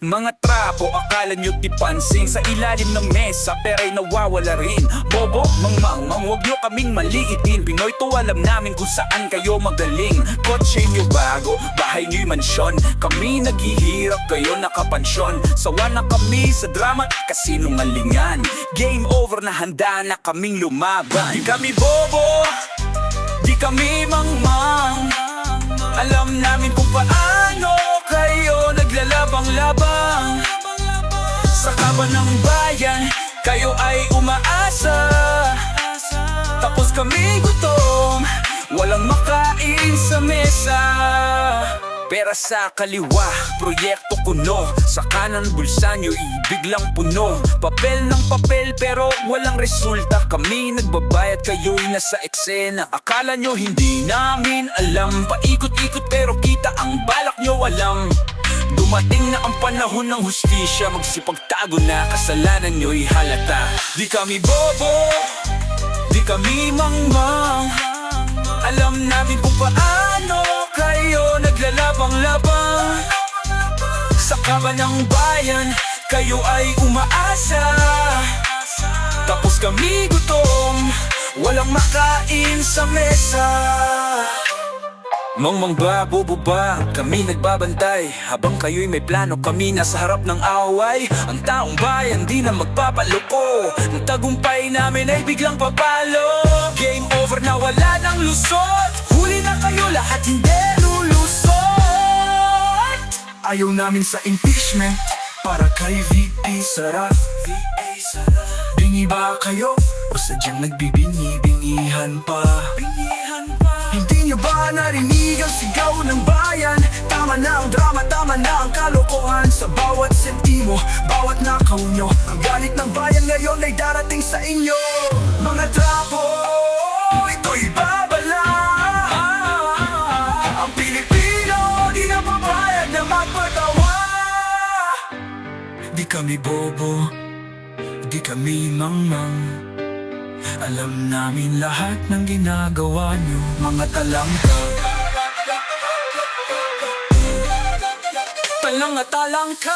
Mga trapo, akala nyo tipansing sa ilalim ng mesa, pera'y nawawala rin. Bobo, mangmang, huwag nyo kaming maliitin. Pinoy to, alam namin kung saan kayo magaling. Kotse nyo bago, bahay nyo'y mansyon. Kami naghihirap, kayo nakapansyon. Sawa na kami sa drama at kasinungalingan. Game over na, handa na kaming lumaban. Di kami bobo, di kami mangmang. Alam namin kung paano kayo naglalabang-labang. Sa kaban ng bayan, kayo ay umaasa. Tapos kami gutom, walang makain sa mesa. Pera sa kaliwa, proyekto kuno. Sa kanan bulsa nyo, biglang puno. Papel ng papel pero walang resulta. Kami nagbabayad, kayo'y nasa eksena. Akala nyo hindi namin alam. Paikot-ikot pero kita ang balak nyo alam. Dumating na ang panahon ng hustisya. Magsipagtago na, kasalanan nyo'y halata. Di kami bobo, di kami mangmang. Alam namin kung paano kayo naglalabang-labang. Sa kaban ng bayan, kayo ay umaasa. Tapos kami gutom, walang makain sa mesa. Mangmang ba, bobo ba, kami nagbabantay. Habang kayo'y may plano, kami nasa harap ng away. Ang taong bayan di na magpapaloko. Ang tagumpay namin ay biglang papalo. Game over na, wala nang lusot. Huli na kayo, lahat hindi lulusot. Ayaw namin sa impeachment, para kay VP Sara. Bingi ba kayo? O sadyang nagbibingi-bingihan pa? Hindi nyo ba narinig ang sigaw ng bayan? Tama na ang drama, tama na ang kalokohan. Sa bawat sentimo, bawat nakaw nyo, ang galit ng bayan ngayon ay darating sa inyo. Mga trapo, ito'y babala. Ang Pilipino, di na papayag na magpatawa. Di kami bobo, di kami mangmang. Alam namin lahat ng ginagawa nyo, mga talangka. Talanga-talangka.